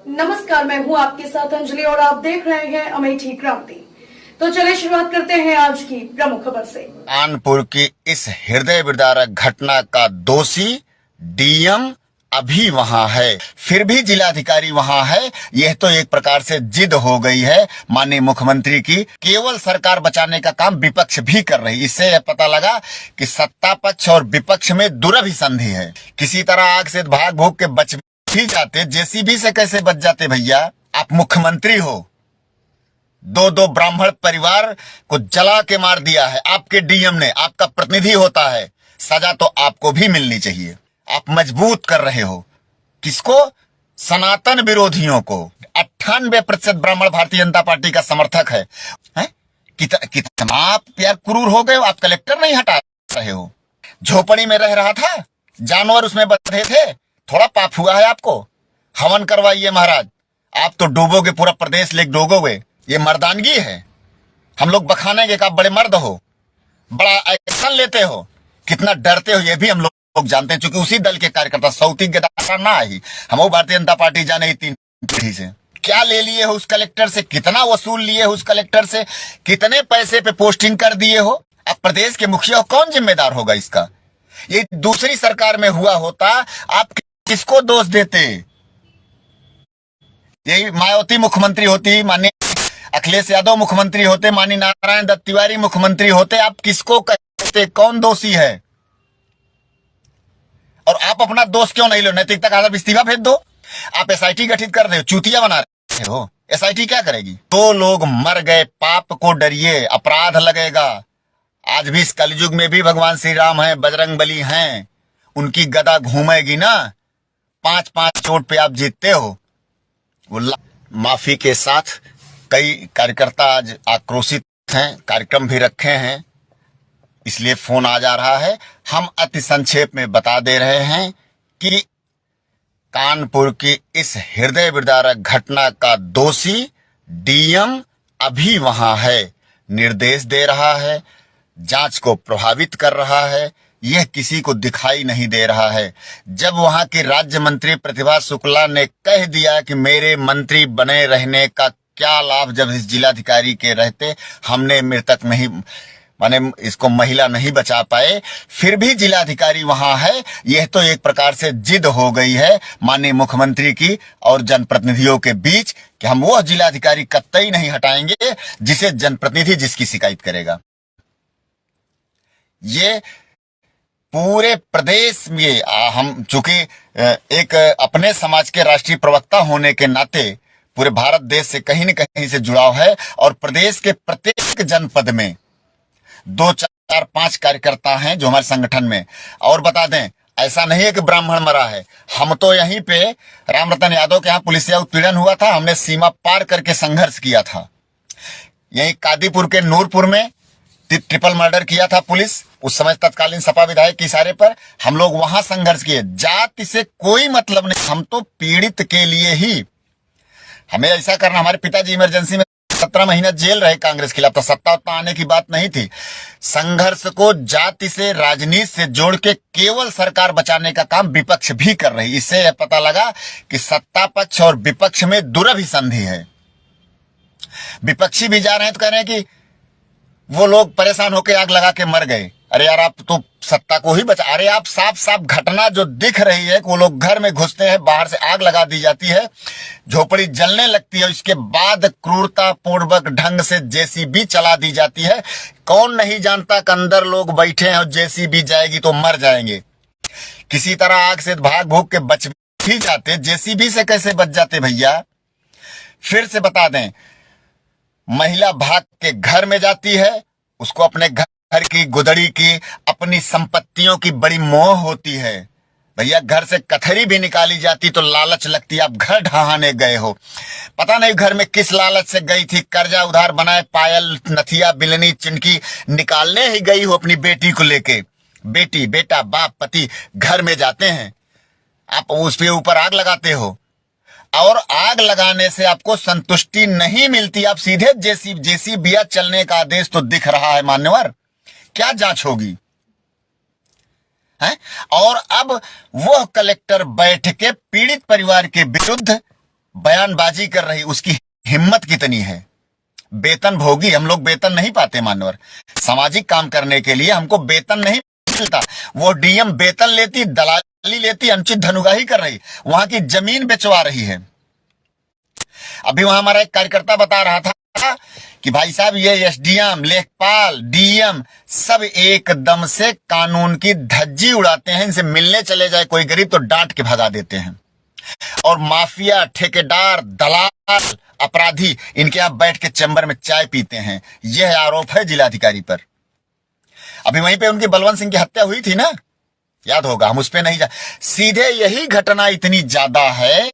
नमस्कार, मैं हूं आपके साथ अंजलि और आप देख रहे हैं अमेठी क्रांति। तो चलिए शुरुआत करते हैं आज की प्रमुख खबर से। कानपुर की इस हृदय विदारक घटना का दोषी डीएम अभी वहां है, फिर भी जिलाधिकारी वहां है। यह तो एक प्रकार से जिद हो गई है माननीय मुख्यमंत्री की। केवल सरकार बचाने का काम विपक्ष भी कर रही। इससे यह पता लगा कि सत्ता पक्ष और विपक्ष में दुरभिसंधि है। किसी तरह आग से भाग भूग के बच भी जाते, जेसीबी से कैसे बच जाते भैया? आप मुख्यमंत्री हो, दो ब्राह्मण परिवार को जला के मार दिया है आपके डीएम ने। आपका प्रतिनिधि होता है, सजा तो आपको भी मिलनी चाहिए। आप मजबूत कर रहे हो किसको? सनातन विरोधियों को। 98% ब्राह्मण भारतीय जनता पार्टी का समर्थक है? कितना आप यार क्रूर हो गए हो। आप कलेक्टर नहीं हटा रहे हो। झोपड़ी में रह रहा था, जानवर उसमें बंधे थे, थोड़ा पाप हुआ है आपको? हवन करवाइए महाराज, आप तो डूबोगे, पूरा प्रदेश लेके डूबोगे। ये मर्दानगी है? हम लोग बखानेंगे कि आप बड़े मर्द हो, बड़ा एक्शन लेते हो, कितना डरते हो ये भी हम लोग जानते हैं। चूंकि उसी दल के कार्यकर्ता सौती गद्दार ना ही हम वो भारतीय जनता पार्टी जाने ही 3 पीढ़ी से। क्या ले लिए हो उस कलेक्टर से? कितना वसूल लिए हो उस कलेक्टर से? कितने पैसे पे पोस्टिंग कर दिए हो? अब प्रदेश के मुखिया हो, कौन जिम्मेदार होगा इसका? ये दूसरी सरकार में हुआ होता, आप किसको दोष देते? यही मायावती मुख्यमंत्री होती, माननीय अखिलेश यादव मुख्यमंत्री होते, माननीय नारायण दत्त तिवारी मुख्यमंत्री होते, आप किसको कहते? कौन दोषी है? और आप अपना दोष क्यों नहीं लो? नैतिकता का आधार इस्तीफा भेज दो। आप एसआईटी गठित कर रहे हो, चूतिया बना रहे हो। एसआईटी क्या करेगी? 2 लोग मर गए, पाप को डरिए, अपराध लगेगा। आज भी इस कलयुग में भी भगवान श्री राम हैं, बजरंगबली हैं, उनकी गदा घूमेगी ना। 5-5 चोट पे आप जीतते हो। माफी के साथ कई कार्यकर्ता आज आक्रोशित हैं, कार्यक्रम भी रखे हैं, इसलिए फोन आ जा रहा है। हम अति संक्षेप में बता दे रहे हैं कि कानपुर की इस हृदय विदारक घटना का दोषी डीएम अभी वहां है, निर्देश दे रहा है, जांच को प्रभावित कर रहा है। यह किसी को दिखाई नहीं दे रहा है। जब वहां की राज्य मंत्री प्रतिभा शुक्ला ने कह दिया कि मेरे मंत्री बने रहने का क्या लाभ जब इस जिलाधिकारी के रहते हमने मृतक नहीं माने इसको महिला नहीं बचा पाए, फिर भी जिलाधिकारी वहां है। यह तो एक प्रकार से जिद हो गई है माननीय मुख्यमंत्री की और जनप्रतिनिधियों के बीच कि हम वो जिलाधिकारी कतई नहीं हटाएंगे जिसे जनप्रतिनिधि जिसकी शिकायत करेगा। ये पूरे प्रदेश में हम चूंकि एक अपने समाज के राष्ट्रीय प्रवक्ता होने के नाते पूरे भारत देश से कहीं न कहीं से जुड़ाव है और प्रदेश के प्रत्येक जनपद में 2, 4, 5 कार्यकर्ता हैं जो हमारे संगठन में। और बता दें, ऐसा नहीं है कि ब्राह्मण मरा है। हम तो यहीं पे रामरतन यादव के यहाँ पुलिसिया उत्पीड़न हुआ था, हमने सीमा पार करके संघर्ष किया था। यहीं कादीपुर के नूरपुर में ट्रिपल मर्डर किया था पुलिस, उस समय तत्कालीन सपा विधायक के इशारे पर हम लोग वहां संघर्ष किए। जाति से कोई मतलब नहीं, हम तो पीड़ित के लिए ही हमें ऐसा करना। हमारे पिताजी इमरजेंसी में 17 महीना जेल रहे कांग्रेस खिलाफ, तो सत्ता आने की बात नहीं थी। संघर्ष को जाति से, राजनीति से जोड़ के केवल सरकार बचाने का काम विपक्ष भी कर रही। इससे यह पता लगा कि सत्ता पक्ष और विपक्ष में दुरभिसंधि है। विपक्षी भी जा रहे हैं तो कह रहे हैं कि वो लोग परेशान होकर आग लगा के मर गए। अरे यार, आप तो सत्ता को ही बचा। अरे आप साफ साफ घटना जो दिख रही है कि वो लोग घर में घुसते हैं, बाहर से आग लगा दी जाती है, झोपड़ी जलने लगती है, इसके बाद क्रूरता पूर्वक ढंग से जेसीबी चला दी जाती है। कौन नहीं जानता कि अंदर लोग बैठे हैं और जेसीबी जाएगी तो मर जाएंगे। किसी तरह आग से भाग भूग के बच भी जाते, जेसीबी से कैसे बच जाते भैया? फिर से बता दें, महिला भाग के घर में जाती है, उसको अपने घर की, गुदड़ी की, अपनी संपत्तियों की बड़ी मोह होती है। भैया घर से कथरी भी निकाली जाती तो लालच लगती। आप घर ढहाने गए हो, पता नहीं घर में किस लालच से गई थी। कर्जा उधार बनाए, पायल, नथिया, बिलनी, चिनकी निकालने ही गई हो अपनी बेटी को लेके। बेटी, बेटा, बाप, पति घर में जाते हैं, आप उसके ऊपर आग लगाते हो। और आग लगाने से आपको संतुष्टि नहीं मिलती, आप सीधे जेसीबी चलने का आदेश तो दिख रहा है मान्यवर। क्या जांच होगी है? और अब वह कलेक्टर बैठ के पीड़ित परिवार के विरुद्ध बयानबाजी कर रही, उसकी हिम्मत कितनी है। वेतन भोगी, हम लोग वेतन नहीं पाते मान्यवर। सामाजिक काम करने के लिए हमको वेतन नहीं मिलता। वो डीएम वेतन लेती, दलाली लेती, अनुचित धनुगाही कर रही, वहां की जमीन बेचवा रही है। अभी वहां हमारा एक कार्यकर्ता बता रहा था कि भाई साहब ये एसडीएम, लेखपाल, डीएम सब एकदम से कानून की धज्जी उड़ाते हैं। इनसे मिलने चले जाए कोई गरीब तो डांट के भगा देते हैं। और माफिया, ठेकेदार, दलाल, अपराधी इनके यहां बैठ के चैम्बर में चाय पीते हैं। यह आरोप है जिलाधिकारी पर। अभी वहीं पे उनकी बलवंत सिंह की हत्या हुई थी ना, याद होगा, हम उस पे नहीं जा। सीधे यही घटना इतनी ज्यादा है